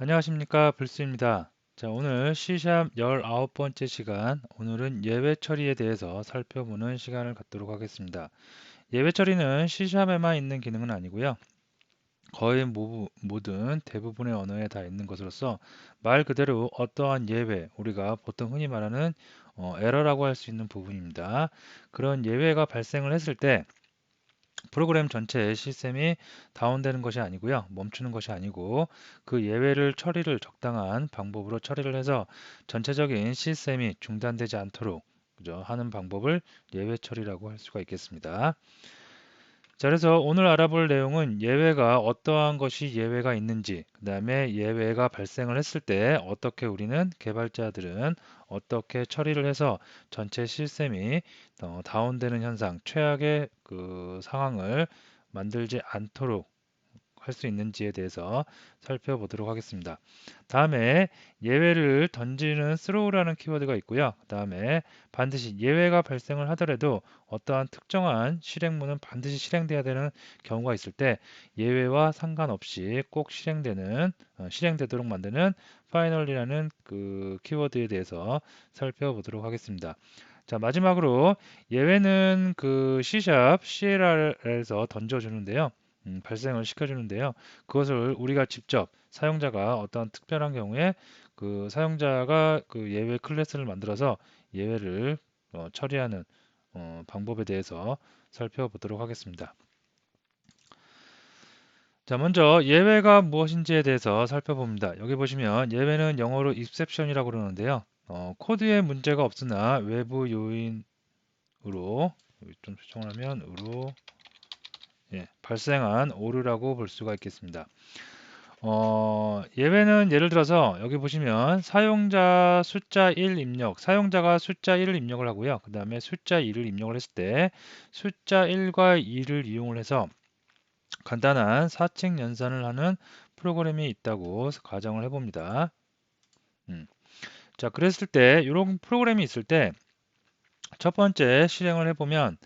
안녕하십니까, 불스입니다. 자, 오늘 C샵 19번째 시간, 오늘은 예외 처리에 대해서 살펴보는 시간을 갖도록 하겠습니다. 예외 처리는 C샵에만 있는 기능은 아니고요. 거의 모든 대부분의 언어에 다 있는 것으로서 말 그대로 어떠한 예외, 우리가 보통 흔히 말하는 에러라고 할 수 있는 부분입니다. 그런 예외가 발생을 했을 때 프로그램 전체의 시스템이 다운되는 것이 아니고요. 멈추는 것이 아니고 그 예외를 처리를 적당한 방법으로 처리를 해서 전체적인 시스템이 중단되지 않도록 그죠? 하는 방법을 예외 처리라고 할 수가 있겠습니다. 자, 그래서 오늘 알아볼 내용은 예외가 어떠한 것이 예외가 있는지, 그 다음에 예외가 발생을 했을 때 어떻게 우리는 개발자들은 어떻게 처리를 해서 전체 시스템이 다운되는 현상, 최악의 그 상황을 만들지 않도록 할 수 있는지에 대해서 살펴보도록 하겠습니다. 다음에 예외를 던지는 throw라는 키워드가 있고요. 다음에 반드시 예외가 발생을 하더라도 어떠한 특정한 실행문은 반드시 실행돼야 되는 경우가 있을 때 예외와 상관없이 꼭 실행되도록 만드는 final이라는 그 키워드에 대해서 살펴보도록 하겠습니다. 자, 마지막으로 예외는 그 C# CLR에서 던져주는데요. 발생을 시켜주는데요. 그것을 우리가 직접 사용자가 어떤 특별한 경우에 그 사용자가 그 예외 클래스를 만들어서 예외를 처리하는 방법에 대해서 살펴보도록 하겠습니다. 자, 먼저 예외가 무엇인지에 대해서 살펴봅니다. 여기 보시면 예외는 영어로 exception이라고 그러는데요. 코드에 문제가 없으나 외부 요인으로 여기 좀 수정을 하면 으로 발생한 오류라고 볼 수가 있겠습니다. 예외는 예를 들어서 여기 보시면 사용자 숫자 1 입력, 사용자가 숫자 1을 입력을 하고요. 그 다음에 숫자 2를 입력을 했을 때 숫자 1과 2를 이용을 해서 간단한 사칙 연산을 하는 프로그램이 있다고 가정을 해봅니다. 자, 그랬을 때 이런 프로그램이 있을 때 첫 번째 실행을 해보면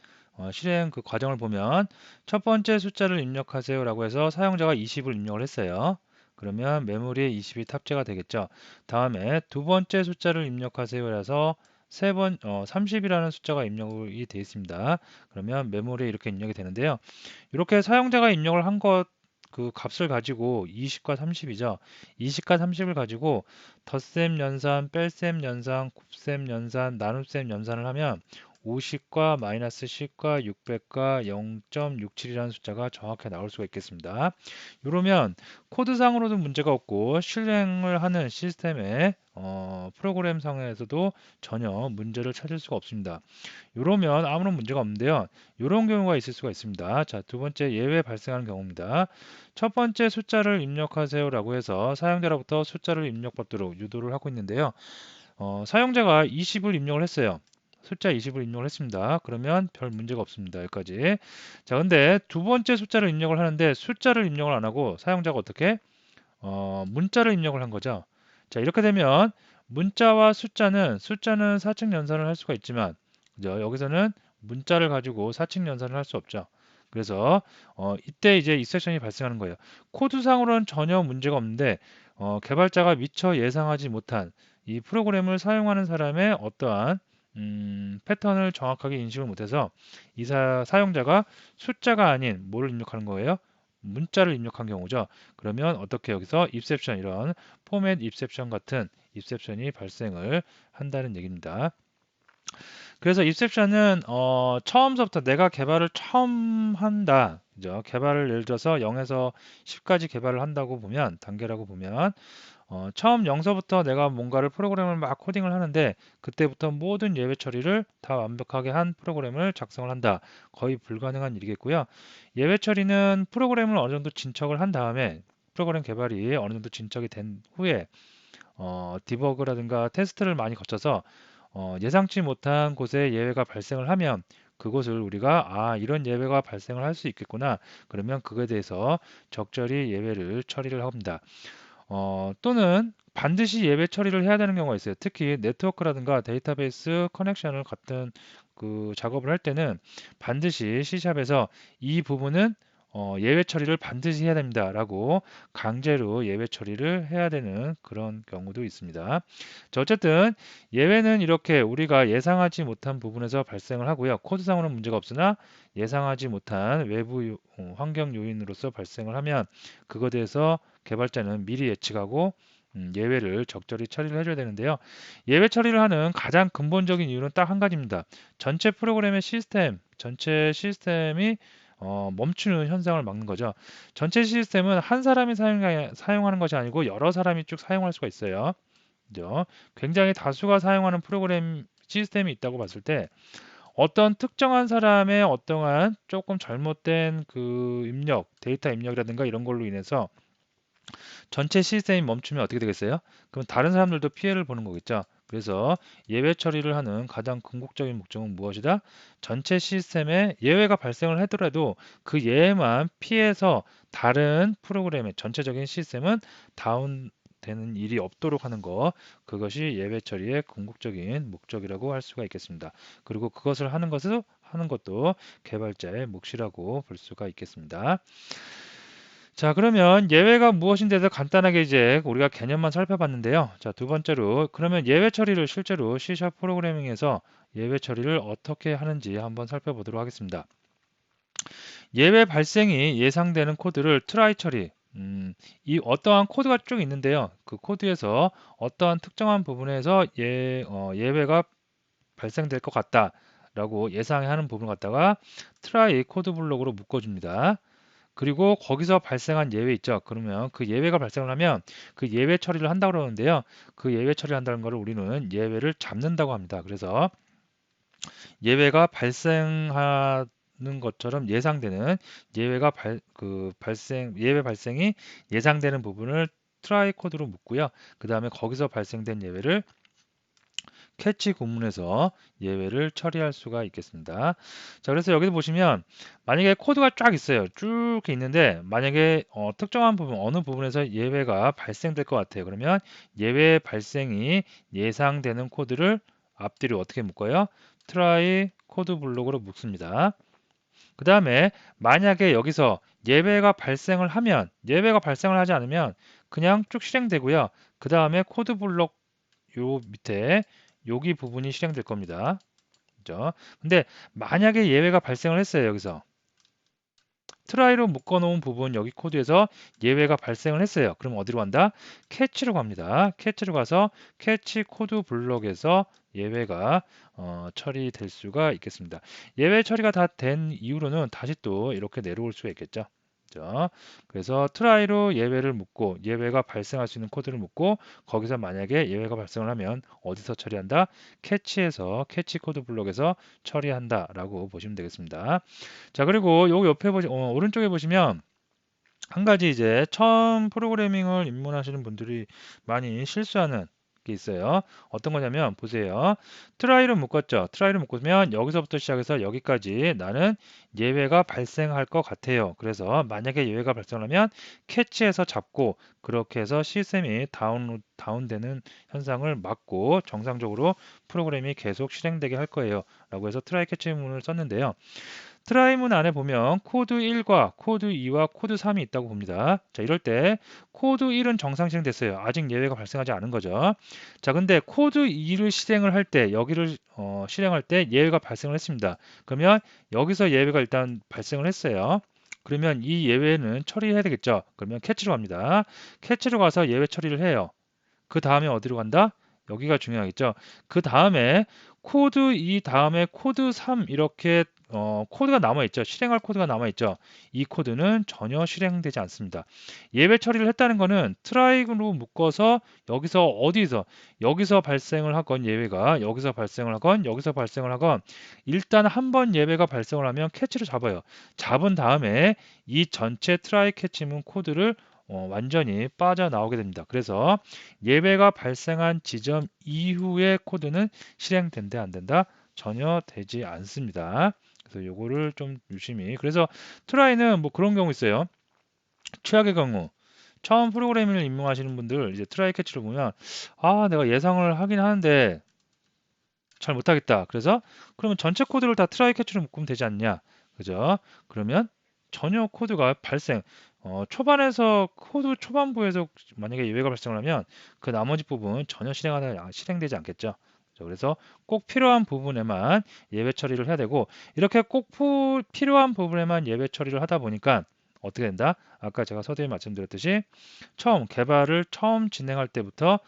실행 그 과정을 보면 첫 번째 숫자를 입력하세요라고 해서 사용자가 20을 입력을 했어요. 그러면 메모리에 20이 탑재가 되겠죠. 다음에 두 번째 숫자를 입력하세요라서 30이라는 숫자가 입력이 되어 있습니다. 그러면 메모리에 이렇게 입력이 되는데요. 이렇게 사용자가 입력을 한 것 그 값을 가지고 20과 30이죠. 20과 30을 가지고 덧셈 연산, 뺄셈 연산, 곱셈 연산, 나눗셈 연산을 하면 50과 마이너스 10과 600과 0.67이라는 숫자가 정확히 나올 수가 있겠습니다. 이러면 코드상으로도 문제가 없고 실행을 하는 시스템의 프로그램 상에서도 전혀 문제를 찾을 수가 없습니다. 이러면 아무런 문제가 없는데요. 이런 경우가 있을 수가 있습니다. 자, 두 번째 예외 발생하는 경우입니다. 첫 번째 숫자를 입력하세요라고 해서 사용자로부터 숫자를 입력받도록 유도를 하고 있는데요. 사용자가 20을 입력을 했어요. 숫자 20을 입력을 했습니다. 그러면 별 문제가 없습니다. 여기까지. 자, 근데 두 번째 숫자를 입력을 하는데 숫자를 입력을 안 하고 사용자가 어떻게? 문자를 입력을 한 거죠. 자, 이렇게 되면 문자와 숫자는 사칙 연산을 할 수가 있지만 그죠? 여기서는 문자를 가지고 사칙 연산을 할 수 없죠. 그래서 이때 이제 익셉션이 발생하는 거예요. 코드상으로는 전혀 문제가 없는데 개발자가 미처 예상하지 못한 이 프로그램을 사용하는 사람의 어떠한 패턴을 정확하게 인식을 못해서 사용자가 숫자가 아닌 뭐를 입력하는 거예요? 문자를 입력한 경우죠. 그러면 어떻게 여기서 입셉션 이런 포맷 입셉션 같은 입셉션이 발생을 한다는 얘기입니다. 그래서 입셉션은 처음서부터 내가 개발을 처음 한다. 그죠? 개발을 예를 들어서 0에서 10까지 개발을 한다고 보면 단계라고 보면 처음 0서부터 내가 뭔가를 프로그램을 막 코딩을 하는데 그때부터 모든 예외 처리를 다 완벽하게 한 프로그램을 작성을 한다. 거의 불가능한 일이겠고요. 예외 처리는 프로그램을 어느 정도 진척을 한 다음에 프로그램 개발이 어느 정도 진척이 된 후에 디버그라든가 테스트를 많이 거쳐서 예상치 못한 곳에 예외가 발생을 하면 그것을 우리가 이런 예외가 발생을 할 수 있겠구나. 그러면 그거에 대해서 적절히 예외를 처리를 합니다. 또는 반드시 예외 처리를 해야 되는 경우가 있어요. 특히 네트워크라든가 데이터베이스 커넥션을 같은 그 작업을 할 때는 반드시 C샵에서 이 부분은 예외 처리를 반드시 해야 됩니다. 라고 강제로 예외 처리를 해야 되는 그런 경우도 있습니다. 자, 어쨌든 예외는 이렇게 우리가 예상하지 못한 부분에서 발생을 하고요. 코드상으로는 문제가 없으나 예상하지 못한 외부 환경 요인으로서 발생을 하면 그것에 대해서 개발자는 미리 예측하고 예외를 적절히 처리를 해줘야 되는데요. 예외 처리를 하는 가장 근본적인 이유는 딱 한 가지입니다. 전체 프로그램의 전체 시스템이 멈추는 현상을 막는 거죠. 전체 시스템은 한 사람이 사용하는 것이 아니고 여러 사람이 쭉 사용할 수가 있어요. 그죠? 굉장히 다수가 사용하는 프로그램 시스템이 있다고 봤을 때 어떤 특정한 사람의 어떠한 조금 잘못된 그 데이터 입력이라든가 이런 걸로 인해서 전체 시스템이 멈추면 어떻게 되겠어요? 그럼 다른 사람들도 피해를 보는 거겠죠. 그래서 예외 처리를 하는 가장 궁극적인 목적은 무엇이다? 전체 시스템에 예외가 발생을 하더라도 그 예외만 피해서 다른 프로그램의 전체적인 시스템은 다운되는 일이 없도록 하는 것, 그것이 예외 처리의 궁극적인 목적이라고 할 수가 있겠습니다. 그리고 그것을 하는 것도 개발자의 몫이라고 볼 수가 있겠습니다. 자, 그러면 예외가 무엇인지 대해서 간단하게 이제 우리가 개념만 살펴봤는데요. 자, 두 번째로 그러면 예외 처리를 실제로 C# 프로그래밍에서 예외 처리를 어떻게 하는지 한번 살펴보도록 하겠습니다. 예외 발생이 예상되는 코드를 트라이 처리. 이 어떠한 코드가 쭉 있는데요. 그 코드에서 어떠한 특정한 부분에서 예외가 발생될 것 같다라고 예상하는 부분 갖다가 트라이 코드 블록으로 묶어줍니다. 그리고 거기서 발생한 예외 있죠. 그러면 그 예외가 발생을 하면 그 예외 처리를 한다고 그러는데요. 그 예외 처리를 한다는 것을 우리는 예외를 잡는다고 합니다. 그래서 예외가 발생하는 것처럼 예상되는 예외 발생이 예상되는 부분을 트라이 코드로 묶고요. 그 다음에 거기서 발생된 예외를 캐치 구문에서 예외를 처리할 수가 있겠습니다. 자, 그래서 여기서 보시면 만약에 코드가 쫙 있어요. 쭉 이렇게 있는데 만약에 특정한 부분, 어느 부분에서 예외가 발생될 것 같아요. 그러면 예외 발생이 예상되는 코드를 앞뒤로 어떻게 묶어요? try 코드 블록으로 묶습니다. 그 다음에 만약에 여기서 예외가 발생을 하지 않으면 그냥 쭉 실행되고요. 그 다음에 코드 블록 요 밑에 여기 부분이 실행될 겁니다. 그죠? 근데 만약에 예외가 발생을 했어요. 여기서 트라이로 묶어놓은 부분 여기 코드에서 예외가 발생을 했어요. 그럼 어디로 간다? 캐치로 갑니다. 캐치로 가서 캐치 코드 블록에서 예외가 처리될 수가 있겠습니다. 예외 처리가 다 된 이후로는 다시 또 이렇게 내려올 수가 있겠죠. 그죠? 그래서 트라이로 예외를 묶고 예외가 발생할 수 있는 코드를 묶고 거기서 만약에 예외가 발생을 하면 어디서 처리한다? 캐치에서 캐치 코드 블록에서 처리한다라고 보시면 되겠습니다. 자, 그리고 요 옆에 오른쪽에 보시면 한 가지 이제 처음 프로그래밍을 입문하시는 분들이 많이 실수하는 게 있어요. 어떤 거냐면 보세요. 트라이를 묶었죠. 트라이를 묶으면 여기서부터 시작해서 여기까지 나는 예외가 발생할 것 같아요. 그래서 만약에 예외가 발생하면 캐치해서 잡고 그렇게 해서 시스템이 다운되는 현상을 막고 정상적으로 프로그램이 계속 실행되게 할 거예요. 라고 해서 트라이 캐치문을 썼는데요. 트라이문 안에 보면 코드 1과 코드 2와 코드 3이 있다고 봅니다. 자, 이럴 때 코드 1은 정상 실행됐어요. 아직 예외가 발생하지 않은 거죠. 자, 근데 코드 2를 실행을 할 때, 여기를 실행할 때 예외가 발생을 했습니다. 그러면 여기서 예외가 일단 발생을 했어요. 그러면 이 예외는 처리해야 되겠죠. 그러면 캐치로 갑니다. 캐치로 가서 예외 처리를 해요. 그 다음에 어디로 간다? 여기가 중요하겠죠. 그 다음에 코드 2 다음에 코드 3 이렇게 코드가 남아있죠. 실행할 코드가 남아있죠. 이 코드는 전혀 실행되지 않습니다. 예외 처리를 했다는 거는 트라이로 묶어서 여기서 발생을 하건 예외가 여기서 발생을 하건 여기서 발생을 하건 일단 한 번 예외가 발생을 하면 캐치를 잡아요. 잡은 다음에 이 전체 트라이 캐치문 코드를 완전히 빠져나오게 됩니다. 그래서 예외가 발생한 지점 이후의 코드는 실행된다 안 된다? 전혀 되지 않습니다. 그래서 요거를 좀 유심히. 그래서 트라이는 뭐 그런 경우 있어요. 최악의 경우 처음 프로그래밍을 입문하시는 분들 이제 트라이 캐치를 보면 내가 예상을 하긴 하는데 잘 못하겠다. 그래서 그러면 전체 코드를 다 트라이 캐치로 묶으면 되지 않냐? 그죠? 그러면 전혀 코드가 발생 초반에서 코드 초반부에서 만약에 예외가 발생을 하면 그 나머지 부분 전혀 실행되지 않겠죠. 그래서 꼭 필요한 부분에만 예외 처리를 해야 되고 이렇게 꼭 필요한 부분에만 예외 처리를 하다 보니까 어떻게 된다? 아까 제가 서두에 말씀드렸듯이 개발을 처음 진행할 때부터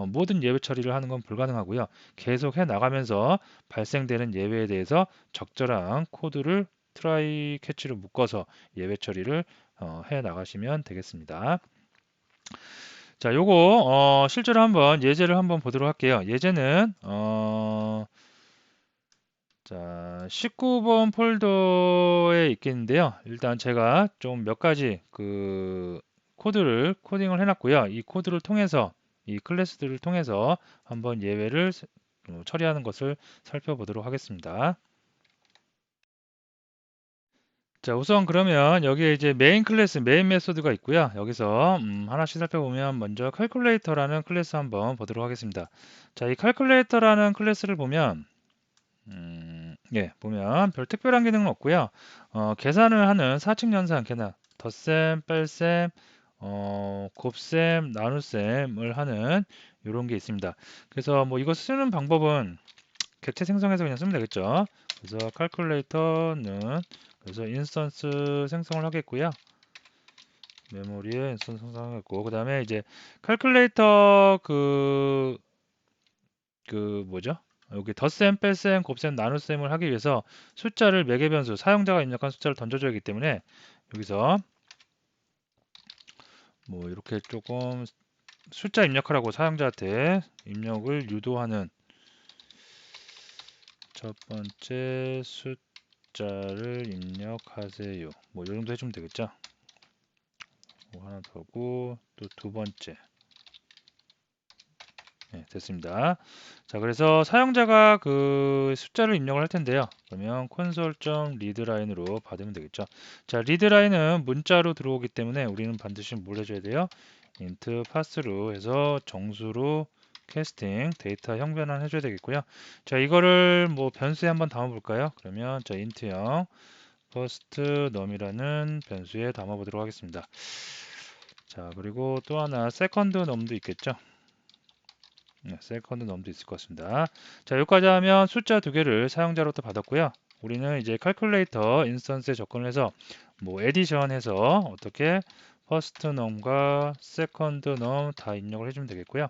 모든 예외 처리를 하는 건 불가능하고요. 계속 해 나가면서 발생되는 예외에 대해서 적절한 코드를 트라이 캐치로 묶어서 예외 처리를 해 나가시면 되겠습니다. 자, 요거 실제로 한번 예제를 한번 보도록 할게요. 예제는 자, 19번 폴더에 있겠는데요. 일단 제가 좀 몇 가지 그 코드를 코딩을 해놨고요. 이 코드를 통해서 이 클래스들을 통해서 한번 예외를 처리하는 것을 살펴보도록 하겠습니다. 자, 우선 그러면 여기에 이제 메인 클래스, 메인 메소드가 있고요. 여기서 하나씩 살펴보면 먼저 calculator라는 클래스 한번 보도록 하겠습니다. 자, 이 calculator라는 클래스를 보면 예, 보면 별 특별한 기능은 없고요. 계산을 하는 사칙 연산, 덧셈, 뺄셈, 곱셈, 나눗셈을 하는 이런 게 있습니다. 그래서 뭐 이거 쓰는 방법은 객체 생성해서 그냥 쓰면 되겠죠. 그래서 calculator는 그래서 인스턴스 생성을 하겠고요. 메모리에 인스턴스 생성하겠고 그 다음에 이제 calculator 그 뭐죠? 여기 덧셈, 뺄셈, 곱셈, 나눗셈을 하기 위해서 숫자를 매개 변수, 사용자가 입력한 숫자를 던져줘야 하기 때문에 여기서 뭐 이렇게 조금 숫자 입력하라고 사용자한테 입력을 유도하는 첫 번째 숫자를 입력하세요. 뭐 이 정도 해주면 되겠죠. 뭐 하나 더 하고 또 두 번째. 네, 됐습니다. 자, 그래서 사용자가 그 숫자를 입력을 할 텐데요. 그러면 console.readline으로 받으면 되겠죠. 자, readline은 문자로 들어오기 때문에 우리는 반드시 뭘 해줘야 돼요? int parse로 해서 정수로 캐스팅, 데이터 형변환 해줘야 되겠고요. 자, 이거를 뭐 변수에 한번 담아 볼까요? 그러면 자, int형 first num이라는 변수에 담아 보도록 하겠습니다. 자, 그리고 또 하나 second num도 있겠죠. 세컨드 넘도 있을 것 같습니다. 자, 여기까지 하면 숫자 두 개를 사용자로부터 받았고요. 우리는 이제 칼큘레이터 인스턴스에 접근을 해서 뭐 에디션 해서 어떻게 퍼스트 넘과 세컨드 넘 다 입력을 해주면 되겠고요.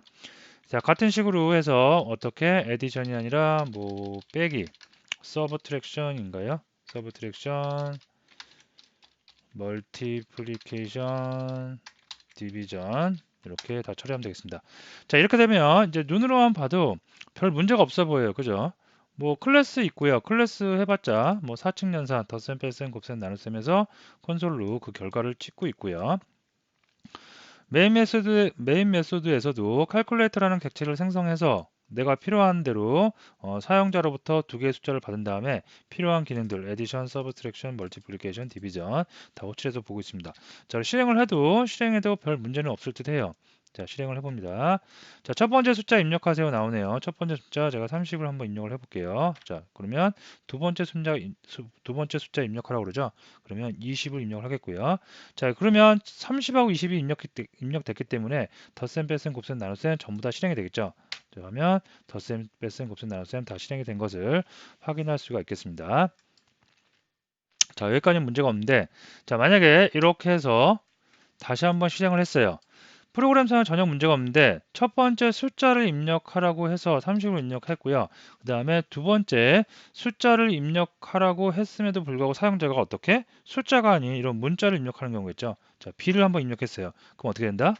자, 같은 식으로 해서 어떻게 에디션이 아니라 뭐 빼기 서브트랙션인가요? 서브트랙션 멀티플리케이션 디비전 이렇게 다 처리하면 되겠습니다. 자, 이렇게 되면 이제 눈으로만 봐도 별 문제가 없어 보여요. 그죠? 뭐 클래스 있고요. 클래스 해봤자 뭐 사칙 연산, 덧셈, 뺄셈, 곱셈, 나눗셈에서 콘솔로 그 결과를 찍고 있고요. 메인 메소드에서도 칼큘레이터라는 객체를 생성해서 내가 필요한 대로 사용자로부터 두 개의 숫자를 받은 다음에 필요한 기능들 에디션, 서브트랙션, 멀티플리케이션, 디비전 다 호출해서 보고 있습니다. 자, 실행해도 별 문제는 없을 듯 해요. 자, 실행을 해봅니다. 자, 첫 번째 숫자 입력하세요 나오네요. 첫 번째 숫자 제가 30을 한번 입력을 해볼게요. 자, 그러면 두 번째 숫자 입력하라고 그러죠. 그러면 20을 입력을 하겠고요. 자, 그러면 30하고 20이 입력됐기 때문에 덧셈, 뺄셈, 곱셈, 나눗셈 전부 다 실행이 되겠죠. 자, 그러면 덧셈, 뺄셈, 곱셈, 나눗셈 다 실행이 된 것을 확인할 수가 있겠습니다. 자, 여기까지는 문제가 없는데, 자, 만약에 이렇게 해서 다시 한번 실행을 했어요. 프로그램상은 전혀 문제가 없는데 첫 번째 숫자를 입력하라고 해서 30을 입력했고요. 그 다음에 두 번째 숫자를 입력하라고 했음에도 불구하고 사용자가 어떻게? 숫자가 아닌 이런 문자를 입력하는 경우가 있죠. 자, B를 한번 입력했어요. 그럼 어떻게 된다?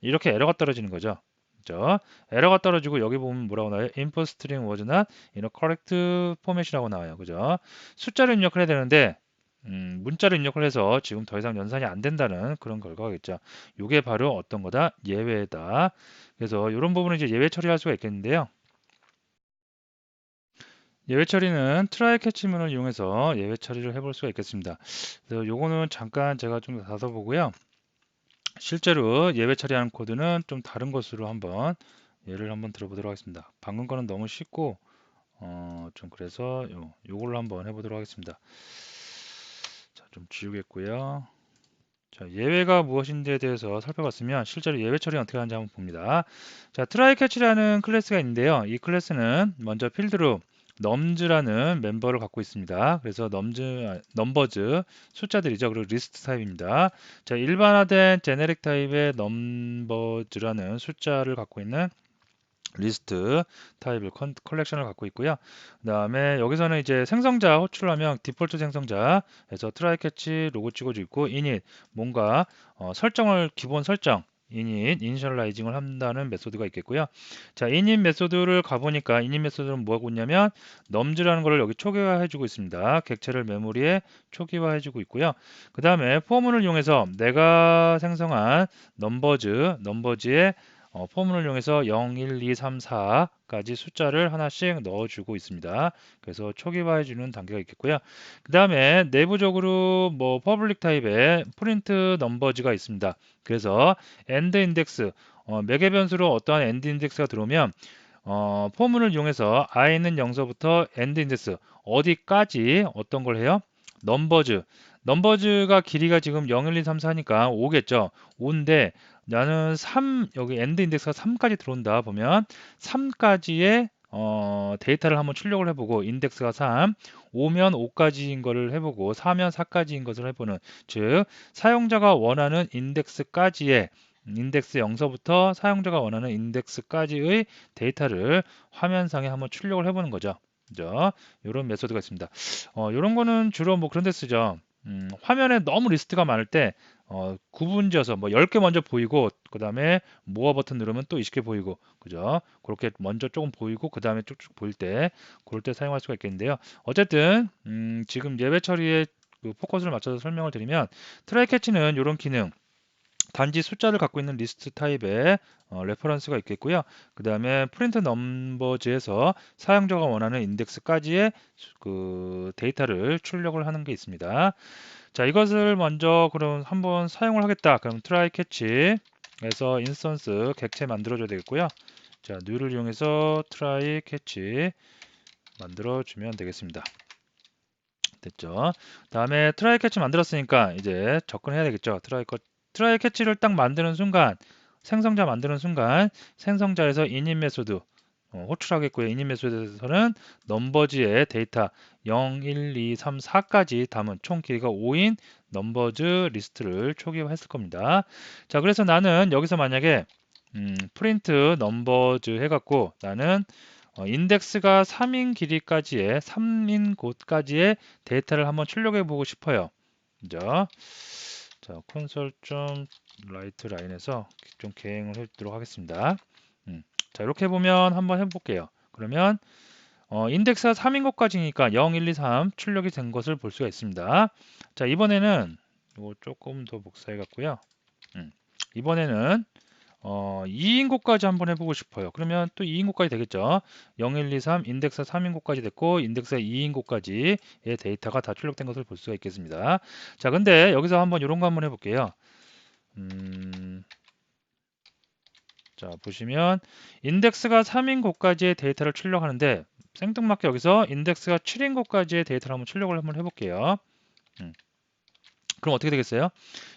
이렇게 에러가 떨어지는 거죠. 그죠? 에러가 떨어지고 여기 보면 뭐라고 나와요? input string was not in a correct format이라고 나와요. 그죠? 숫자를 입력을 해야 되는데 문자를 입력을 해서 지금 더 이상 연산이 안 된다는 그런 결과겠죠. 이게 바로 어떤 거다? 예외다. 그래서 이런 부분은 이제 예외 처리할 수가 있겠는데요. 예외 처리는 트라이 캐치문을 이용해서 예외 처리를 해볼 수가 있겠습니다. 그래서 요거는 잠깐 제가 좀 닫아 보고요. 실제로 예외 처리하는 코드는 좀 다른 것으로 한번 예를 한번 들어보도록 하겠습니다. 방금 거는 너무 쉽고 좀 그래서 요걸로 한번 해보도록 하겠습니다. 자, 좀 지우겠고요. 자, 예외가 무엇인지에 대해서 살펴봤으면 실제로 예외 처리는 어떻게 하는지 한번 봅니다. 자, 트라이 캐치라는 클래스가 있는데요. 이 클래스는 먼저 필드로 넘즈라는 멤버를 갖고 있습니다. 그래서 넘버즈 숫자들이죠. 그리고 리스트 타입입니다. 자, 일반화된 제네릭 타입의 넘버즈라는 숫자를 갖고 있는 리스트 타입을 컬렉션을 갖고 있고요. 그 다음에 여기서는 이제 생성자 호출하면 디폴트 생성자에서 트라이 캐치 로고 찍어주고 있고 init 뭔가 설정을 기본 설정 init 이니셜라이징을 한다는 메소드가 있겠고요. 자, init 메소드를 가보니까 init 메소드는 뭐 하고 있냐면 넘즈라는 걸 여기 초기화해주고 있습니다. 객체를 메모리에 초기화해주고 있고요. 그 다음에 포문을 이용해서 내가 생성한 넘버즈의 포문을 이용해서 0, 1, 2, 3, 4까지 숫자를 하나씩 넣어주고 있습니다. 그래서 초기화해주는 단계가 있겠고요. 그 다음에 내부적으로 뭐 퍼블릭 타입의 프린트 넘버즈가 있습니다. 그래서 end 인덱스 매개 변수로 어떠한 end 인덱스가 들어오면 포문을 이용해서 i는 0서부터 end 인덱스 어디까지 어떤 걸 해요? 넘버즈가 길이가 지금 0, 1, 2, 3, 4니까 5겠죠. 5인데 나는 3 여기 엔드 인덱스가 3까지 들어온다 보면 3까지의 데이터를 한번 출력을 해보고 인덱스가 3, 5면 5까지인 거를 해보고 4면 4까지인 것을 해보는 즉 사용자가 원하는 인덱스까지의 인덱스 0서부터 사용자가 원하는 인덱스까지의 데이터를 화면상에 한번 출력을 해보는 거죠. 그죠? 이런 메소드가 있습니다. 이런 거는 주로 뭐 그런 데 쓰죠. 화면에 너무 리스트가 많을 때 구분지어서 뭐 10개 먼저 보이고 그 다음에 모아 버튼 누르면 또 20개 보이고 그죠? 그렇게 먼저 조금 보이고 그 다음에 쭉쭉 보일 때 그럴 때 사용할 수가 있겠는데요. 어쨌든 지금 예외 처리에 그 포커스를 맞춰서 설명을 드리면 트라이 캐치는 이런 기능 단지 숫자를 갖고 있는 리스트 타입의 레퍼런스가 있겠고요. 그 다음에 프린트 넘버즈에서 사용자가 원하는 인덱스까지의 그 데이터를 출력을 하는 게 있습니다. 자, 이것을 먼저 그럼 한번 사용을 하겠다. 그럼 try catch에서 인스턴스 객체 만들어줘야 되겠고요. 자, new를 이용해서 try catch 만들어주면 되겠습니다. 됐죠? 다음에 try catch 만들었으니까 이제 접근해야 되겠죠. try catch를 딱 만드는 순간 생성자 만드는 순간 생성자에서 init 메소드 호출하겠고요. init 메소드에서는 넘버즈의 데이터 0, 1, 2, 3, 4까지 담은 총 길이가 5인 넘버즈 리스트를 초기화했을 겁니다. 자, 그래서 나는 여기서 만약에 프린트 넘버즈 해갖고 나는 인덱스가 3인 길이까지의 3인 곳까지의 데이터를 한번 출력해 보고 싶어요. 그죠? 자, 콘솔 좀 라이트 라인에서 좀 계행을 해보도록 하겠습니다. 자, 이렇게 보면 한번 해볼게요. 그러면 인덱스가 3인 곳까지니까 0, 1, 2, 3 출력이 된 것을 볼 수가 있습니다. 자, 이번에는 이거 조금 더 복사해 갖고요. 이번에는 2인 곳까지 한번 해보고 싶어요. 그러면 또 2인 곳까지 되겠죠. 0, 1, 2, 3 인덱스 3인 곳까지 됐고 인덱스 2인 곳까지의 데이터가 다 출력된 것을 볼 수가 있겠습니다. 자, 근데 여기서 한번 이런 거 한번 해볼게요. 자, 보시면 인덱스가 3인 곳까지의 데이터를 출력하는데 생뚱맞게 여기서 인덱스가 7인 곳까지의 데이터를 한번 해볼게요. 그럼 어떻게 되겠어요?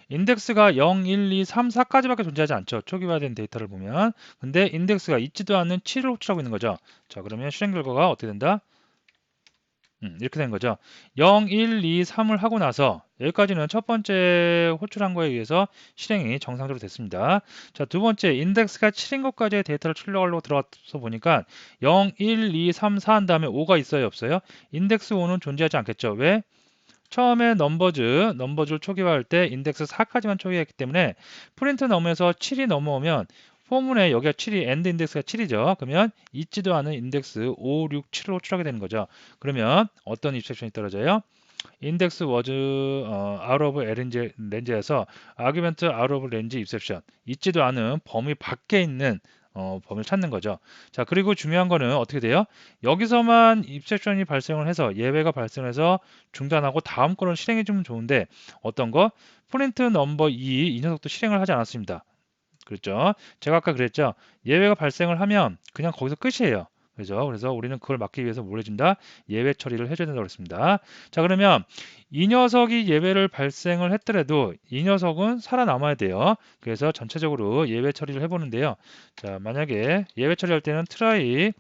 인덱스가 0, 1, 2, 3, 4까지밖에 존재하지 않죠. 초기화된 데이터를 보면. 근데 인덱스가 있지도 않는 7을 호출하고 있는 거죠. 자, 그러면 실행 결과가 어떻게 된다? 이렇게 된 거죠. 0, 1, 2, 3을 하고 나서 여기까지는 첫 번째 호출한 거에 의해서 실행이 정상적으로 됐습니다. 자, 두 번째 인덱스가 7인 것까지의 데이터를 출력하려고 들어가서 보니까 0, 1, 2, 3, 4 한 다음에 5가 있어요, 없어요? 인덱스 5는 존재하지 않겠죠. 왜? 처음에 넘버즈를 초기화할 때 인덱스 4까지만 초기화했기 때문에 프린트 넘으면서 7이 넘어오면 포문에 여기가 7이 엔드 인덱스가 7이죠. 그러면 있지도 않은 인덱스 5, 6, 7을 호출하게 되는 거죠. 그러면 어떤 입sek션이 떨어져요? 인덱스 was out of range에서 argument out of range exception 있지도 않은 범위 밖에 있는 범위를 찾는 거죠. 자, 그리고 중요한 거는 어떻게 돼요? 여기서만 입섹션이 발생을 해서 예외가 발생해서 중단하고 다음 거를 실행해 주면 좋은데 어떤 거? 프린트 넘버 2 이 녀석도 실행을 하지 않았습니다. 그렇죠? 제가 아까 그랬죠. 예외가 발생을 하면 그냥 거기서 끝이에요. 그죠? 그래서 우리는 그걸 막기 위해서 뭘 해준다? 예외 처리를 해줘야 된다고 그랬습니다. 자, 그러면 이 녀석이 예외를 발생을 했더라도 이 녀석은 살아남아야 돼요. 그래서 전체적으로 예외 처리를 해보는데요. 자, 만약에 예외 처리할 때는 try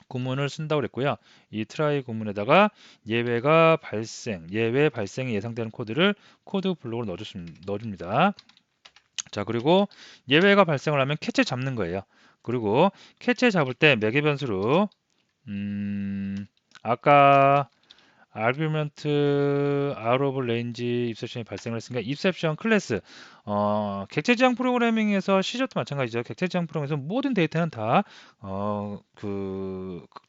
구문을 쓴다고 그랬고요. 이 try 구문에다가 예외 발생이 예상되는 코드를 코드 블록으로 넣어줍니다. 자, 그리고 예외가 발생을 하면 캐치 잡는 거예요. 그리고 캐치 잡을 때 매개 변수로 아까 argument out of range 입셉션이 발생을 했으니까 입셉션 클래스 객체 지향 프로그래밍에서 C샵도 마찬가지죠. 객체 지향 프로그램에서 모든 데이터는 다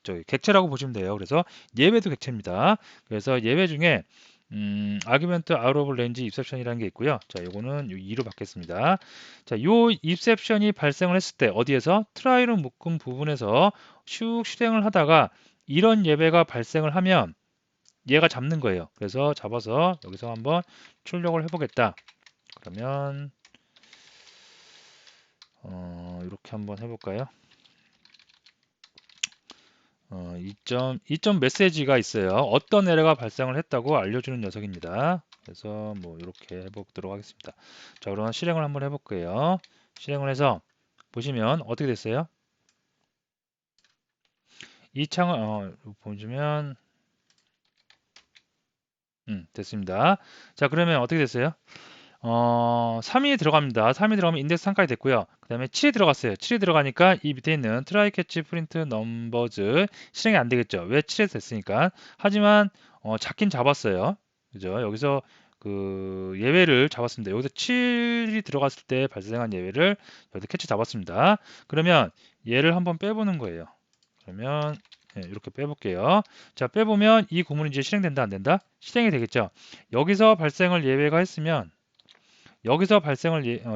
저기 객체라고 보시면 돼요. 그래서 예외도 객체입니다. 그래서 예외 중에 argument out of range 입셉션이라는 게 있고요. 자, 요거는 2로 받겠습니다. 자, 요 입셉션이 발생을 했을 때 어디에서 try로 묶은 부분에서 슉 실행을 하다가 이런 예외가 발생을 하면 얘가 잡는 거예요. 그래서 잡아서 여기서 한번 출력을 해보겠다. 그러면 이렇게 한번 해볼까요? 2점 메시지가 있어요. 어떤 에러가 발생을 했다고 알려주는 녀석입니다. 그래서 뭐 이렇게 해보도록 하겠습니다. 자, 그러면 실행을 한번 해볼게요. 실행을 해서 보시면 어떻게 됐어요? 이 창을 보시면 됐습니다. 자, 그러면 어떻게 됐어요? 3이 들어갑니다. 3이 들어가면 인덱스 3까지 됐고요. 그 다음에 7이 들어갔어요. 7이 들어가니까 이 밑에 있는 try catch print numbers 실행이 안 되겠죠. 왜 7에서 됐으니까. 하지만 잡긴 잡았어요. 그죠? 여기서 그 예외를 잡았습니다. 여기서 7이 들어갔을 때 발생한 예외를 여기서 캐치 잡았습니다. 그러면 얘를 한번 빼보는 거예요. 그러면 이렇게 빼볼게요. 자, 빼보면 이 구문이 이제 실행된다, 안 된다? 실행이 되겠죠. 여기서 발생을 예외가 했으면 여기서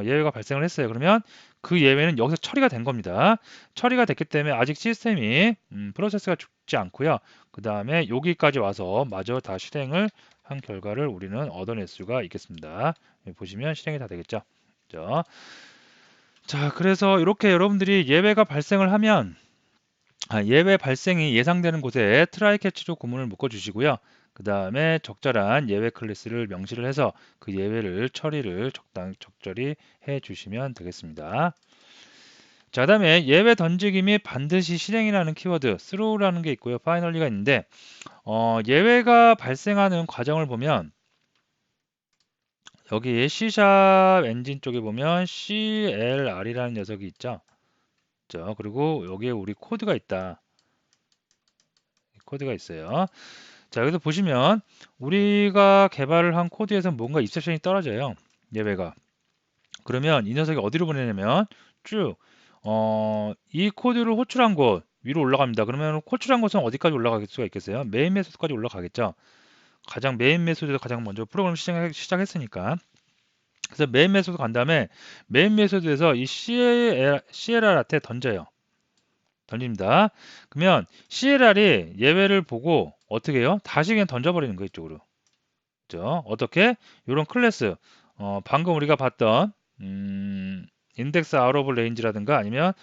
예외가 발생을 했어요. 그러면 그 예외는 여기서 처리가 된 겁니다. 처리가 됐기 때문에 아직 시스템이 프로세스가 죽지 않고요. 그 다음에 여기까지 와서 마저 다 실행을 한 결과를 우리는 얻어낼 수가 있겠습니다. 여기 보시면 실행이 다 되겠죠. 그죠? 자, 그래서 이렇게 여러분들이 예외가 발생을 하면 예외 발생이 예상되는 곳에 try catch로 구문을 묶어 주시고요. 그 다음에 적절한 예외 클래스를 명시를 해서 그 예외를 처리를 적절히 해 주시면 되겠습니다. 자, 그다음에 예외 던지기 및 반드시 실행이라는 키워드 throw라는 게 있고요. finally가 있는데 예외가 발생하는 과정을 보면 여기 C# 엔진 쪽에 보면 CLR이라는 녀석이 있죠. 그리고 여기에 우리 코드가 있다. 코드가 있어요. 자, 여기서 보시면 우리가 개발을 한 코드에서 뭔가 입셉션이 떨어져요. 예외가. 그러면 이 녀석이 어디로 보내냐면 쭉 이 코드를 호출한 곳 위로 올라갑니다. 그러면 호출한 곳은 어디까지 올라갈 수가 있겠어요? 메인 메소드까지 올라가겠죠. 가장 메인 메소드에서 가장 먼저 프로그램 시작했으니까. 그래서 메인 메소드 간 다음에 메인 메소드에서 이 CLR한테 던집니다. 그러면 CLR이 예외를 보고 어떻게 해요? 다시 그냥 던져버리는 거예요, 이쪽으로. 그죠? 어떻게? 이런 클래스, 방금 우리가 봤던 인덱스 아웃 오브 레인지라든가 아니면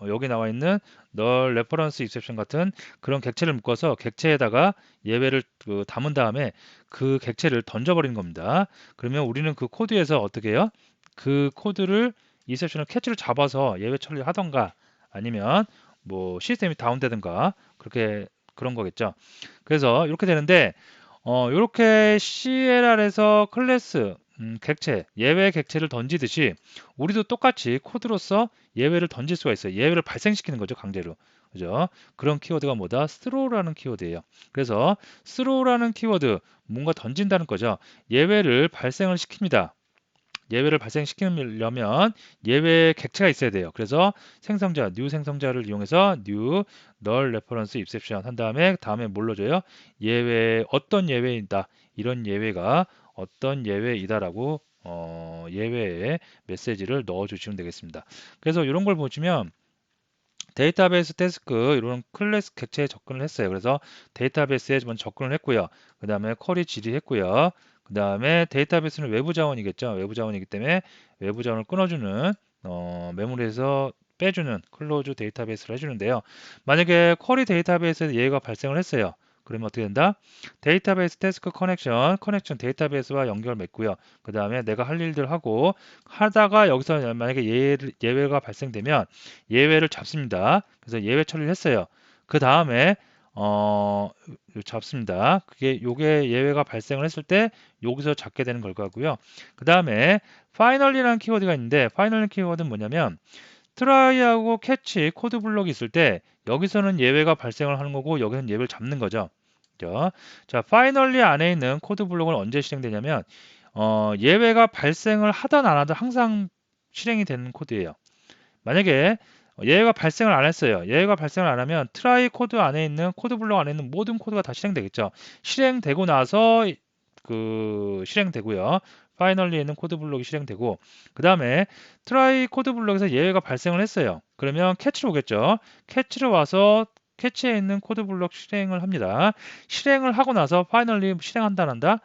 여기 나와 있는 널 레퍼런스 익셉션 같은 그런 객체를 묶어서 객체에다가 예외를 담은 다음에 그 객체를 던져버리는 겁니다. 그러면 우리는 그 코드에서 어떻게 해요? 그 코드를 익셉션을 캐치를 잡아서 예외 처리를 하던가 아니면 뭐 시스템이 다운되든가 그런 거겠죠. 그래서 이렇게 되는데 이렇게 CLR에서 클래스 객체, 예외 객체를 던지듯이 우리도 똑같이 코드로서 예외를 던질 수가 있어요. 예외를 발생시키는 거죠, 강제로. 그죠? 그런 키워드가 뭐다? throw라는 키워드예요. 그래서 throw라는 키워드, 뭔가 던진다는 거죠. 예외를 발생을 시킵니다. 예외를 발생시키려면 예외 객체가 있어야 돼요. 그래서 생성자, new 생성자를 이용해서 new null reference exception 한 다음에 뭘로 줘요? 어떤 예외이다. 이런 예외가 어떤 예외이다라고 예외의 메시지를 넣어 주시면 되겠습니다. 그래서 이런 걸 보시면 데이터베이스 태스크 이런 클래스 객체에 접근을 했어요. 그래서 데이터베이스에 먼저 접근을 했고요. 그 다음에 쿼리 질의했고요. 그 다음에 데이터베이스는 외부 자원이겠죠. 외부 자원이기 때문에 외부 자원을 끊어주는 메모리에서 빼주는 클로즈 데이터베이스를 해주는데요. 만약에 쿼리 데이터베이스에서 예외가 발생을 했어요. 그러면 어떻게 된다? 데이터베이스 태스크 커넥션 데이터베이스와 연결 맺고요. 그 다음에 내가 할 일들 하고 하다가 여기서 만약에 예외가 발생되면 예외를 잡습니다. 그래서 예외 처리를 했어요. 그 다음에 잡습니다. 요게 예외가 발생을 했을 때 여기서 잡게 되는 결과고요. 그 다음에 finally라는 키워드가 있는데 finally 키워드는 뭐냐면 트라이하고 캐치 코드 블록이 있을 때 여기서는 예외가 발생을 하는 거고 여기서는 예외를 잡는 거죠. 그죠? 자, finally 안에 있는 코드 블록은 언제 실행되냐면 예외가 발생을 하든 안 하든 항상 실행이 되는 코드예요. 만약에 예외가 발생을 안 했어요. 예외가 발생을 안 하면 트라이 코드 안에 있는 코드 블록 안에 있는 모든 코드가 다 실행되겠죠. 실행되고 나서 실행되고요. 파이널리에 있는 코드 블록이 실행되고 그 다음에 트라이 코드 블록에서 예외가 발생을 했어요. 그러면 캐치로 오겠죠. 캐치로 와서 캐치에 있는 코드 블록 실행을 합니다. 실행을 하고 나서 파이널리 실행한다 안 한다?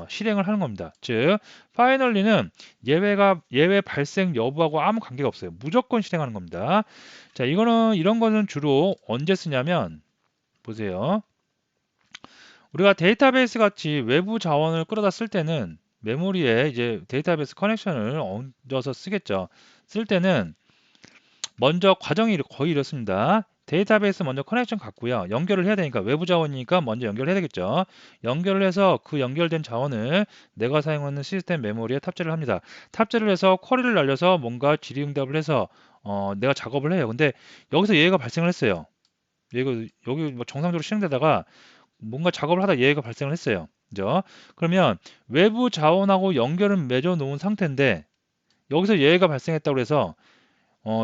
실행을 하는 겁니다. 즉 파이널리는 예외 발생 여부하고 아무 관계가 없어요. 무조건 실행하는 겁니다. 자, 이런 거는 주로 언제 쓰냐면 보세요. 우리가 데이터베이스 같이 외부 자원을 끌어다 쓸 때는 메모리에 이제 데이터베이스 커넥션을 얹어서 쓰겠죠. 쓸 때는 먼저 과정이 거의 이렇습니다. 데이터베이스 먼저 커넥션 갖고요. 연결을 해야 되니까 외부 자원이니까 먼저 연결을 해야 되겠죠. 연결을 해서 그 연결된 자원을 내가 사용하는 시스템 메모리에 탑재를 합니다. 탑재를 해서 쿼리를 날려서 뭔가 질의응답을 해서 내가 작업을 해요. 근데 여기서 예외가 발생을 했어요. 여기 뭐 정상적으로 실행되다가 뭔가 작업을 하다 예외가 발생을 했어요. 그죠? 그러면 외부 자원하고 연결은 맺어 놓은 상태인데 여기서 예외가 발생했다고 해서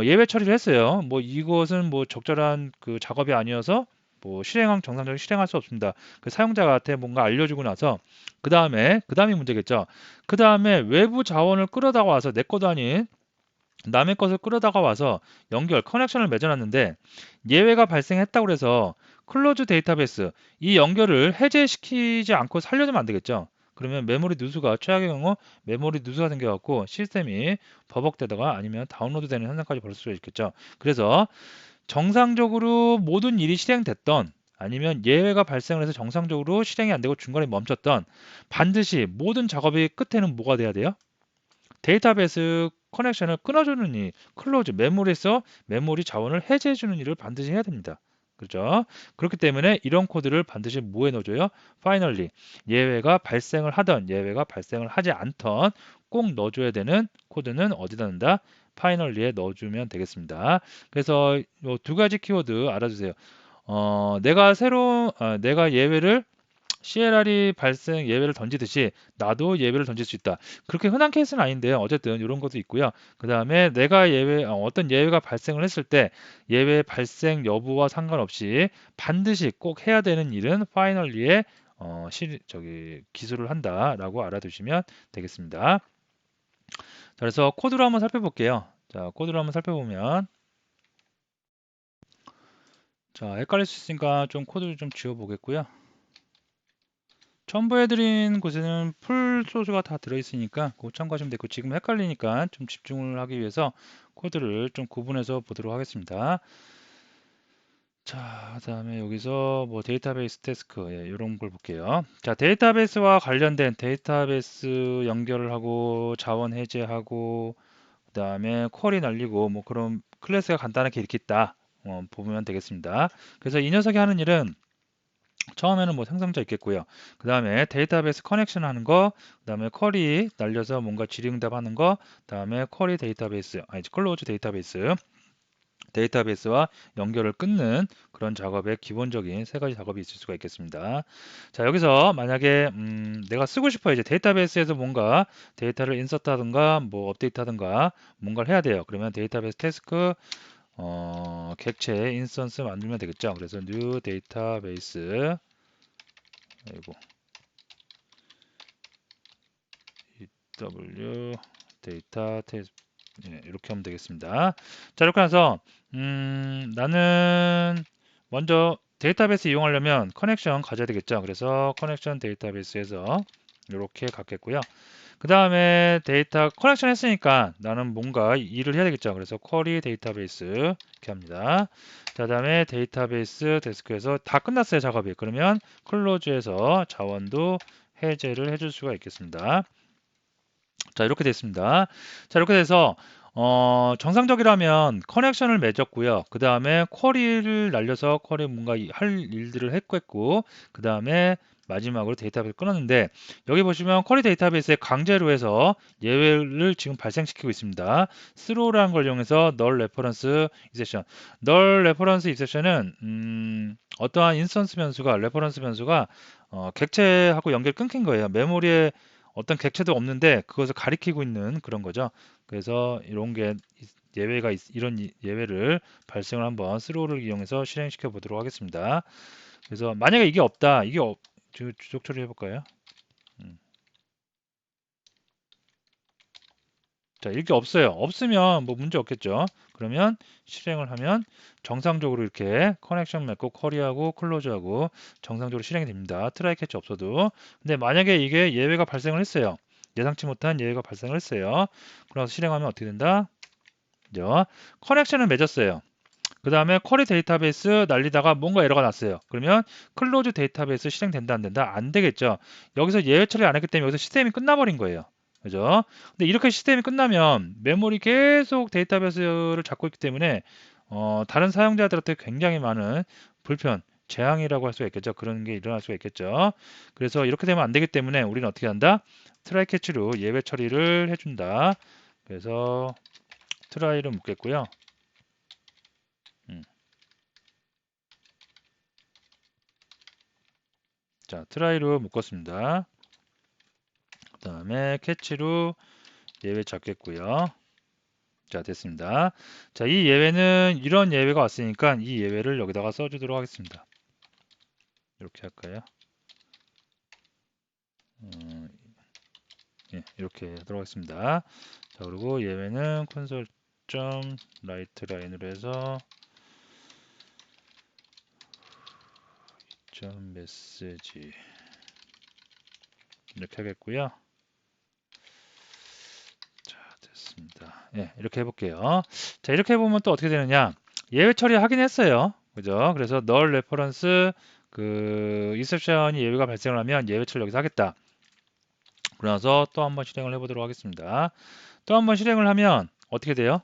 예외 처리를 했어요. 뭐 이것은 뭐 적절한 그 작업이 아니어서 뭐 정상적으로 실행할 수 없습니다. 그 사용자한테 뭔가 알려주고 나서 그 다음이 문제겠죠. 그 다음에 외부 자원을 끌어다가 와서 내 것도 아닌 남의 것을 끌어다가 와서 커넥션을 맺어놨는데 예외가 발생했다고 해서 클로즈 데이터베이스 이 연결을 해제시키지 않고 살려두면 안 되겠죠. 그러면 메모리 누수가 최악의 경우 메모리 누수가 생겨갖고 시스템이 버벅대다가 아니면 다운로드 되는 현상까지 벌을 수 있겠죠. 그래서 정상적으로 모든 일이 실행됐던 아니면 예외가 발생을 해서 정상적으로 실행이 안 되고 중간에 멈췄던 반드시 모든 작업의 끝에는 뭐가 돼야 돼요? 데이터베이스 커넥션을 끊어주는 일, 클로즈, 메모리에서 메모리 자원을 해제해주는 일을 반드시 해야 됩니다. 그렇죠? 그렇기 때문에 이런 코드를 반드시 뭐에 넣어줘요? finally, 예외가 발생을 하던, 예외가 발생을 하지 않던 꼭 넣어줘야 되는 코드는 어디다 넣는다? finally에 넣어주면 되겠습니다. 그래서 이 두 가지 키워드 알아주세요. 내가 예외를 CLR이 발생 예외를 던지듯이 나도 예외를 던질 수 있다. 그렇게 흔한 케이스는 아닌데요. 어쨌든 이런 것도 있고요. 그 다음에 내가 어떤 예외가 발생을 했을 때 예외 발생 여부와 상관없이 반드시 꼭 해야 되는 일은 파이널리에 기술을 한다라고 알아두시면 되겠습니다. 자, 그래서 코드로 한번 살펴볼게요. 자, 코드로 한번 살펴보면 자, 헷갈릴 수 있으니까 좀 코드를 좀 지워보겠고요. 첨부해드린 곳에는 풀 소스가 다 들어있으니까 그거 참고하시면 되고 지금 헷갈리니까 좀 집중을 하기 위해서 코드를 좀 구분해서 보도록 하겠습니다. 자, 그다음에 여기서 뭐 데이터베이스 태스크 이런 걸 볼게요. 자, 데이터베이스와 관련된 데이터베이스 연결을 하고 자원 해제하고 그다음에 쿼리 날리고 뭐 그런 클래스가 간단하게 이렇게 있다. 보면 되겠습니다. 그래서 이 녀석이 하는 일은 처음에는 뭐 생성자 있겠고요. 그 다음에 데이터베이스 커넥션 하는 거, 그 다음에 쿼리 날려서 뭔가 질의응답 하는 거, 그 다음에 쿼리 데이터베이스, 클로즈 데이터베이스와 연결을 끊는 그런 작업의 기본적인 세 가지 작업이 있을 수가 있겠습니다. 자, 여기서 만약에 내가 쓰고 싶어요. 이제 데이터베이스에서 뭔가 데이터를 인서트 하든가 뭐 업데이트 하든가 뭔가를 해야 돼요. 그러면 데이터베이스 태스크 객체 인스턴스 만들면 되겠죠. 그래서 new database 아이고 EW 데이터 테스트 이렇게 하면 되겠습니다. 자, 이렇게 해서 나는 먼저 데이터베이스 이용하려면 커넥션 가져야 되겠죠. 그래서 커넥션 데이터베이스에서 이렇게 갖겠고요. 그 다음에 데이터 커넥션 했으니까 나는 뭔가 일을 해야 되겠죠. 그래서 쿼리 데이터베이스 이렇게 합니다. 자, 다음에 데이터베이스 데스크에서 다 끝났어요, 작업이. 그러면 클로즈에서 자원도 해제를 해줄 수가 있겠습니다. 자, 이렇게 됐습니다. 자, 이렇게 돼서 정상적이라면 커넥션을 맺었고요. 그 다음에 쿼리를 날려서 쿼리 뭔가 할 일들을 했고, 그 다음에 마지막으로 데이터베이스 끊었는데, 여기 보시면 쿼리 데이터베이스에 강제로 해서 예외를 지금 발생시키고 있습니다. throw라는 걸 이용해서 null reference exception. null reference exception은 어떠한 인스턴스 변수가, 레퍼런스 변수가 객체하고 연결 끊긴 거예요. 메모리에 어떤 객체도 없는데 그것을 가리키고 있는 그런 거죠. 그래서 이런 게 이런 예외를 발생을 한번 스로우를 이용해서 실행시켜 보도록 하겠습니다. 그래서 만약에 이게 없다, 주석 처리 해볼까요? 자, 이게 없어요. 없으면 뭐 문제 없겠죠. 그러면 실행을 하면 정상적으로 이렇게 커넥션 맺고 쿼리하고 클로즈하고 정상적으로 실행이 됩니다. 트라이 캐치 없어도. 근데 만약에 이게 예외가 발생을 했어요. 예상치 못한 예외가 발생을 했어요. 그래서 실행하면 어떻게 된다? 그죠? 커넥션을 맺었어요. 그 다음에 쿼리 데이터베이스 날리다가 뭔가 에러가 났어요. 그러면 클로즈 데이터베이스 실행된다 안 된다? 안 되겠죠. 여기서 예외 처리 안 했기 때문에 여기서 시스템이 끝나버린 거예요. 그죠? 근데 이렇게 시스템이 끝나면 메모리 계속 데이터베이스를 잡고 있기 때문에 다른 사용자들한테 굉장히 많은 불편, 재앙이라고 할 수가 있겠죠. 그런 게 일어날 수가 있겠죠. 그래서 이렇게 되면 안 되기 때문에 우리는 어떻게 한다? 트라이 캐치로 예외 처리를 해준다. 그래서 트라이를 묶겠고요. 음. 자, 트라이로 묶었습니다. 그 다음에 캐치로 예외 잡겠고요. 자, 됐습니다. 자, 이 예외는 이런 예외가 왔으니까 이 예외를 여기다가 써주도록 하겠습니다. 이렇게 할까요? 예, 이렇게 하도록 하겠습니다. 자, 그리고 예외는 console.write 라인으로 해서 .message 이렇게 하겠고요. 자, 됐습니다. 예, 이렇게 해볼게요. 자, 이렇게 해보면 또 어떻게 되느냐? 예외 처리 하긴 했어요. 그죠? 그래서 null reference exception이 예외가 발생을 하면 예외 처리 여기서 하겠다. 그러나서 또 한번 실행을 해보도록 하겠습니다. 또 한번 실행을 하면 어떻게 돼요?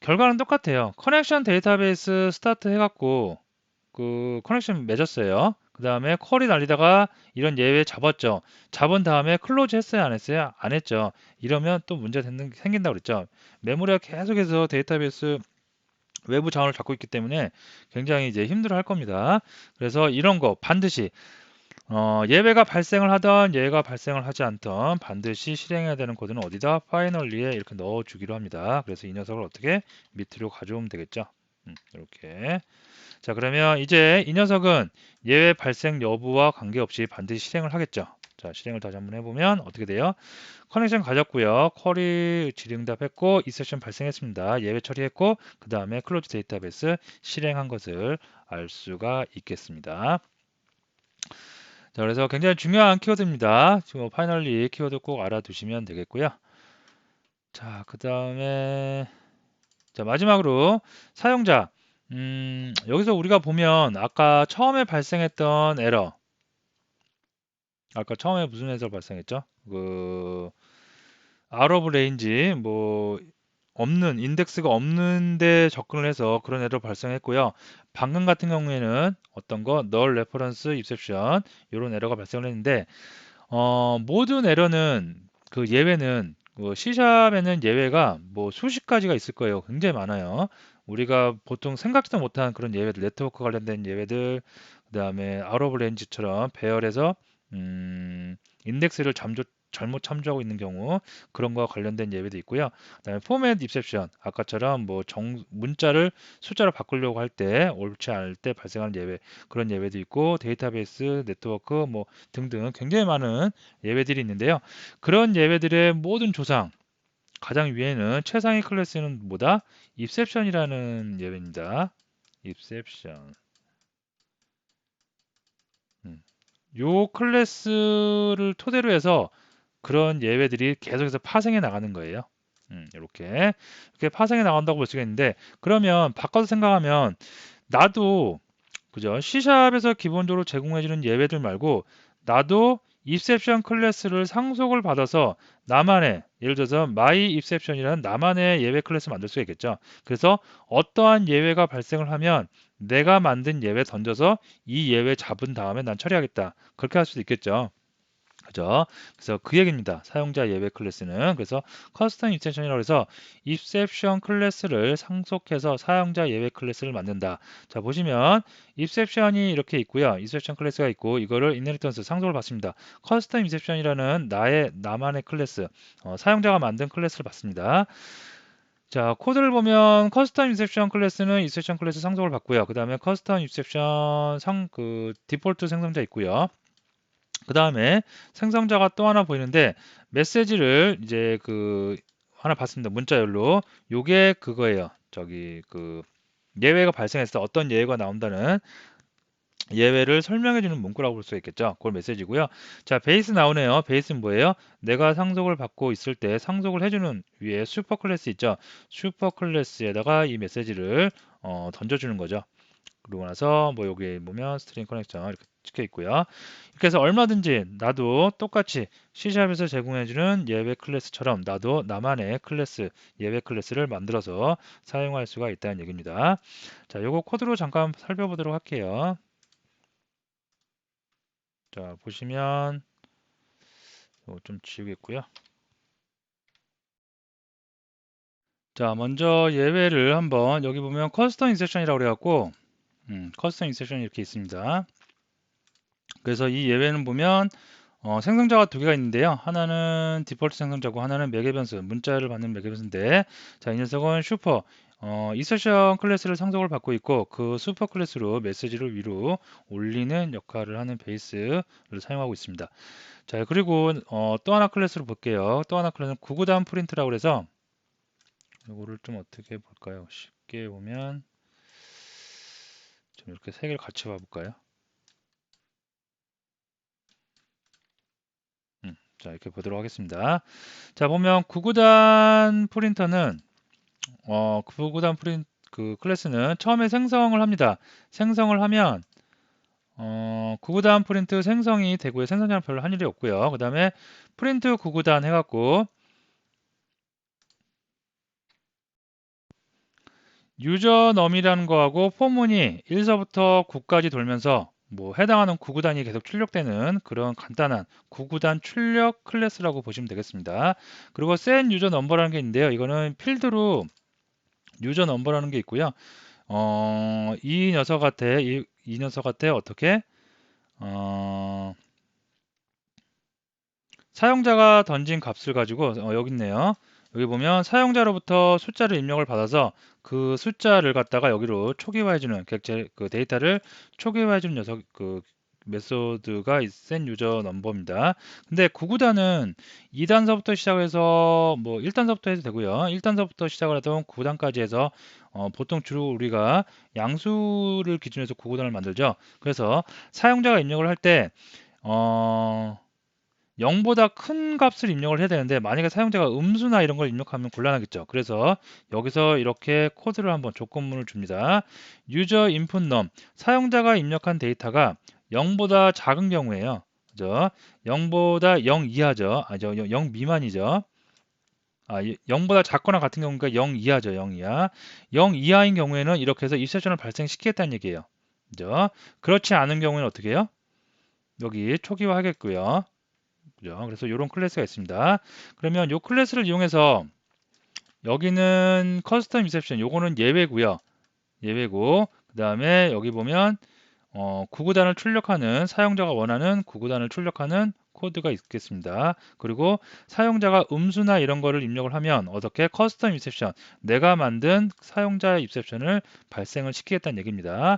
결과는 똑같아요. 커넥션 데이터베이스 스타트 해갖고 그 커넥션 맺었어요. 그 다음에 쿼리 날리다가 이런 예외 잡았죠. 잡은 다음에 클로즈 했어요? 안 했어요? 안 했죠. 이러면 또 문제 생긴다고 그랬죠. 메모리가 계속해서 데이터베이스 외부 자원을 잡고 있기 때문에 굉장히 이제 힘들어 할 겁니다. 그래서 이런 거 반드시 예외가 발생을 하던 예외가 발생을 하지 않던 반드시 실행해야 되는 코드는 어디다? 파이널리에 이렇게 넣어주기로 합니다. 그래서 이 녀석을 어떻게 밑으로 가져오면 되겠죠. 이렇게. 자, 그러면 이제 이 녀석은 예외 발생 여부와 관계없이 반드시 실행을 하겠죠. 자, 실행을 다시 한번 해보면 어떻게 돼요? 커넥션 가졌고요. 쿼리 질응답했고 이 세션 발생했습니다. 예외 처리했고 그 다음에 클로즈 데이터베이스 실행한 것을 알 수가 있겠습니다. 자, 그래서 굉장히 중요한 키워드입니다. 지금 파이널리 키워드 꼭 알아두시면 되겠고요. 자, 그 다음에 자, 마지막으로 사용자 여기서 우리가 보면 아까 처음에 무슨 에러 발생했죠? out of range 뭐 없는 인덱스가 없는데 접근을 해서 그런 에러 발생했고요. 방금 같은 경우에는 어떤 거 null reference exception 이런 에러가 발생을 했는데 모든 에러는 그 예외는 C샵에는 예외가 뭐 수십 가지가 있을 거예요. 굉장히 많아요. 우리가 보통 생각지도 못한 그런 예외들, 네트워크 관련된 예외들, 그다음에 out of range처럼 배열에서 인덱스를 잘못 참조하고 있는 경우 그런 거와 관련된 예외도 있고요. 그다음에 포맷 입셉션 아까처럼 뭐 문자를 숫자로 바꾸려고 할 때 옳지 않을 때 발생하는 예외 그런 예외도 있고 데이터베이스 네트워크 뭐 등등 굉장히 많은 예외들이 있는데요. 그런 예외들의 모든 조상 가장 위에는 최상위 클래스는 뭐다? 입셉션이라는 예외입니다. 입셉션. 요 클래스를 토대로 해서 그런 예외들이 계속해서 파생해 나가는 거예요. 이렇게 파생해 나간다고 볼 수가 있는데, 그러면 바꿔서 생각하면 나도 그죠? C샵에서 기본적으로 제공해주는 예외들 말고 나도 입셉션 클래스를 상속을 받아서 나만의, 예를 들어서 my exception이라는 나만의 예외 클래스 만들 수가 있겠죠. 그래서 어떠한 예외가 발생을 하면 내가 만든 예외 던져서 이 예외 잡은 다음에 난 처리하겠다. 그렇게 할 수도 있겠죠. 그죠? 그래서 그 얘기입니다. 사용자 예외 클래스는. 그래서 커스텀 익스텐션이라고 해서 입셉션 클래스를 상속해서 사용자 예외 클래스를 만든다. 자, 보시면 입셉션이 이렇게 있고요. 입셉션 클래스가 있고 이거를 인헤리턴스 상속을 받습니다. 커스텀 입셉션이라는 나만의 클래스, 사용자가 만든 클래스를 받습니다. 자, 코드를 보면 커스텀 인셉션 클래스는 인셉션 클래스 상속을 받고요. 그 다음에 커스텀 인셉션 디폴트 생성자 있고요. 그 다음에 생성자가 또 하나 보이는데 메시지를 이제 하나 봤습니다. 문자열로. 요게 그거예요. 예외가 발생했을 때 어떤 예외가 나온다는 예외를 설명해주는 문구라고 볼 수 있겠죠. 그걸 메시지고요. 자, 베이스 나오네요. 베이스는 뭐예요? 내가 상속을 받고 있을 때 상속을 해주는 위에 슈퍼 클래스 있죠. 슈퍼 클래스에다가 이 메시지를 던져주는 거죠. 그러고 나서 뭐 여기 보면 스트링 커넥션 이렇게 찍혀 있고요. 이렇게 해서 얼마든지 나도 똑같이 C샵에서 제공해주는 예외 클래스처럼 나도 나만의 클래스, 예외 클래스를 만들어서 사용할 수가 있다는 얘기입니다. 자, 요거 코드로 잠깐 살펴보도록 할게요. 자, 보시면 이거 좀 지우겠고요. 자, 먼저 예외를 한번 여기 보면 커스텀 인셉션이라고 그래갖고 커스텀 인셉션이 이렇게 있습니다. 그래서 이 예외는 보면 생성자가 두 개가 있는데요. 하나는 디폴트 생성자고 하나는 매개 변수, 문자를 받는 매개 변수인데, 자, 이 녀석은 슈퍼 인서션 클래스를 상속을 받고 있고 그 슈퍼 클래스로 메시지를 위로 올리는 역할을 하는 베이스를 사용하고 있습니다. 자, 그리고 또 하나 클래스로 볼게요. 또 하나 클래스는 구구단 프린트라고 해서 이거를 좀 어떻게 볼까요? 쉽게 보면 좀 이렇게 세 개를 같이 봐볼까요? 자, 이렇게 보도록 하겠습니다. 자, 보면 구구단 프린터는 구구단 클래스는 처음에 생성을 합니다. 생성을 하면 구구단 프린트 생성이 되고요. 생성자는 별로 한 일이 없고요. 그 다음에 프린트 구구단 해갖고 유저넘이라는 거하고 포문이 1서부터 9까지 돌면서 뭐 해당하는 구구단이 계속 출력되는 그런 간단한 구구단 출력 클래스라고 보시면 되겠습니다. 그리고 set 유저 넘버라는 게 있는데요. 이거는 필드로 유저 넘버라는 게 있고요. 이 녀석한테 어떻게 사용자가 던진 값을 가지고 여기 있네요. 여기 보면 사용자로부터 숫자를 입력을 받아서 그 숫자를 갖다가 여기로 초기화해주는 그 데이터를 초기화해주는 메소드가 set 유저 넘버입니다. 근데 구구단은 2단서부터 시작해서 뭐 1단서부터 해도 되고요. 1단서부터 시작을 하던 9단까지 해서 보통 주로 우리가 양수를 기준으로 해서 구구단을 만들죠. 그래서 사용자가 입력을 할 때 0보다 큰 값을 입력을 해야 되는데 만약에 사용자가 음수나 이런 걸 입력하면 곤란하겠죠. 그래서 여기서 이렇게 코드를 한번 조건문을 줍니다. 유저 인풋 넘 사용자가 입력한 데이터가 0보다 작은 경우에요. 그죠? 0보다 0 이하죠. 0 미만이죠. 0보다 작거나 같은 경우가 0 이하죠. 0 이하. 0 이하인 경우에는 이렇게 해서 입셉션을 발생시키겠다는 얘기예요. 그죠? 그렇지 않은 경우에는 어떻게 해요? 여기 초기화 하겠고요. 그죠? 그래서 이런 클래스가 있습니다. 그러면 이 클래스를 이용해서 여기는 커스텀 인셉션, 요거는 예외고요. 예외고 그 다음에 여기 보면 구구단을 출력하는 사용자가 원하는 구구단을 출력하는 코드가 있겠습니다. 그리고 사용자가 음수나 이런 거를 입력을 하면 어떻게 커스텀 인셉션, 내가 만든 사용자 인셉션을 발생을 시키겠다는 얘기입니다.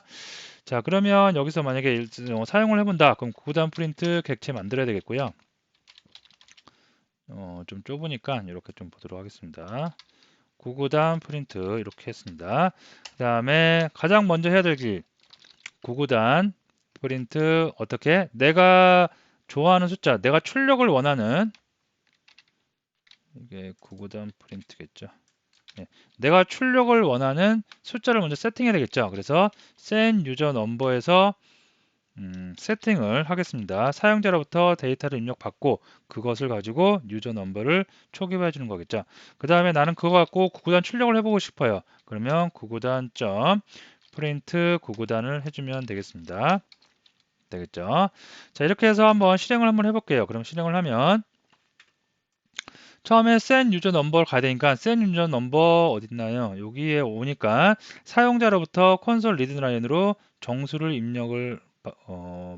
자, 그러면 여기서 만약에 사용을 해본다. 그럼 구구단 프린트 객체 만들어야 되겠고요. 좀 좁으니까 이렇게 좀 보도록 하겠습니다. 구구단 프린트 이렇게 했습니다. 그 다음에 가장 먼저 해야 될 길 구구단 프린트 어떻게 내가 좋아하는 숫자 내가 출력을 원하는 이게 구구단 프린트겠죠. 네. 내가 출력을 원하는 숫자를 먼저 세팅해야 되겠죠. 그래서 set user number에서 세팅을 하겠습니다. 사용자로부터 데이터를 입력받고 그것을 가지고 유저 넘버를 초기화해 주는 거겠죠. 그 다음에 나는 그거 갖고 구구단 출력을 해보고 싶어요. 그러면 구구단 점 프린트 구구단을 해주면 되겠습니다. 되겠죠. 자, 이렇게 해서 한번 실행을 한번 해볼게요. 그럼 실행을 하면 처음에 set user number 가야 되니까 set user number 어딨나요? 여기에 오니까 사용자로부터 콘솔 리드 라인으로 정수를 입력을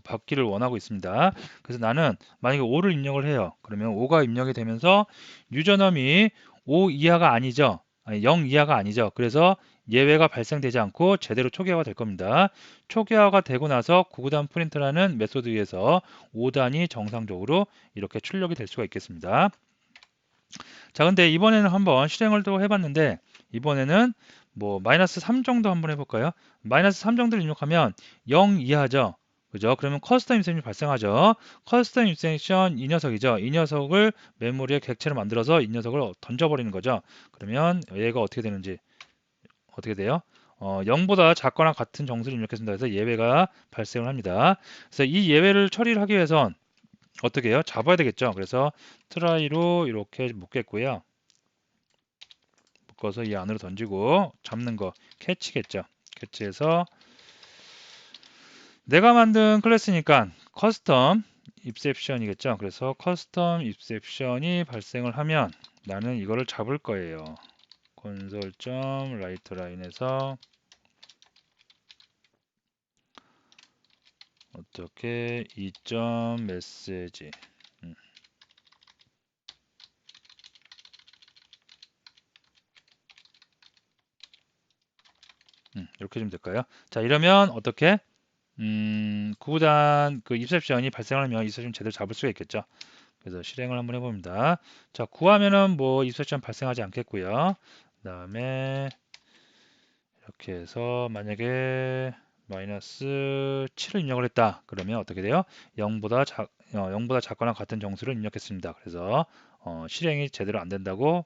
받기를 원하고 있습니다. 그래서 나는 만약에 5를 입력을 해요. 그러면 5가 입력이 되면서 유저넘이 5 이하가 아니죠. 아니, 0 이하가 아니죠. 그래서 예외가 발생되지 않고 제대로 초기화가 될 겁니다. 초기화가 되고 나서 구구단 프린트라는 메소드에서 5단이 정상적으로 이렇게 출력이 될 수가 있겠습니다. 자, 근데 이번에는 한번 실행을 또 해봤는데 이번에는 뭐 마이너스 3 정도 한번 해볼까요? 마이너스 3 정도를 입력하면 0 이하죠. 그죠? 그러면 커스텀 인셉션이 발생하죠. 커스텀 인셉션 이 녀석이죠. 이 녀석을 메모리에 객체를 만들어서 이 녀석을 던져버리는 거죠. 그러면 얘가 어떻게 되는지 어떻게 돼요? 0보다 작거나 같은 정수를 입력했습니다. 그래서 예외가 발생을 합니다. 그래서 이 예외를 처리를 하기 위해선 어떻게 해요? 잡아야 되겠죠. 그래서 트라이로 이렇게 묶겠고요. 묶어서 이 안으로 던지고 잡는 거 캐치겠죠. 캐치해서 내가 만든 클래스니까 커스텀 입셉션이겠죠. 그래서 커스텀 입셉션이 발생을 하면 나는 이거를 잡을 거예요. 콘솔.라이트 라인에서 어떻게 이점 메시지 이렇게 좀 될까요? 자, 이러면 어떻게 구단 그 입셉션이 발생하면 입셉션 제대로 잡을 수가 있겠죠. 그래서 실행을 한번 해봅니다. 자, 구하면은 뭐 입셉션 발생하지 않겠고요. 그다음에 이렇게 해서 만약에 마이너스 7을 입력을 했다. 그러면 어떻게 돼요? 0보다 작거나 같은 정수를 입력했습니다. 그래서 실행이 제대로 안 된다고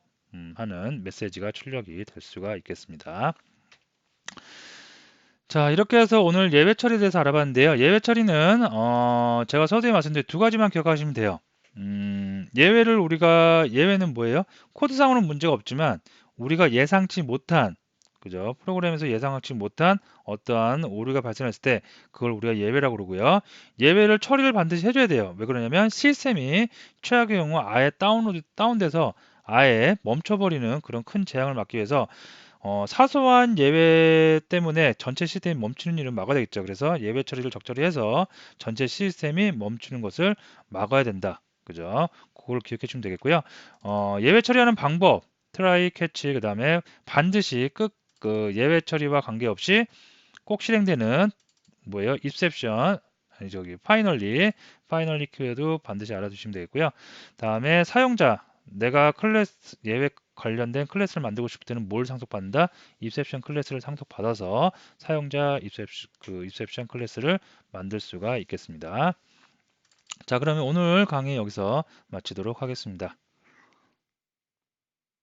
하는 메시지가 출력이 될 수가 있겠습니다. 자, 이렇게 해서 오늘 예외 처리에 대해서 알아봤는데요. 예외 처리는 제가 서두에 말씀드린 두 가지만 기억하시면 돼요. 예외는 뭐예요? 코드상으로는 문제가 없지만 우리가 예상치 못한 그죠? 프로그램에서 예상치 못한 어떠한 오류가 발생했을 때 그걸 우리가 예외라고 그러고요. 예외를 처리를 반드시 해줘야 돼요. 왜 그러냐면 시스템이 최악의 경우 아예 다운돼서 아예 멈춰버리는 그런 큰 재앙을 막기 위해서 사소한 예외 때문에 전체 시스템이 멈추는 일은 막아야 되겠죠. 그래서 예외 처리를 적절히 해서 전체 시스템이 멈추는 것을 막아야 된다. 그죠? 그걸 기억해 주면 되겠고요. 예외 처리하는 방법, 트라이, 캐치, 그 다음에 반드시 그 예외 처리와 관계없이 꼭 실행되는 뭐예요? 입셉션, 아니 저기 파이널리 큐에도 반드시 알아두시면 되겠고요. 다음에 사용자, 내가 클래스 예외 관련된 클래스를 만들고 싶을 때는 뭘 상속받는다? 입셉션 클래스를 상속받아서 사용자 입셉션 클래스를 만들 수가 있겠습니다. 자, 그러면 오늘 강의 여기서 마치도록 하겠습니다.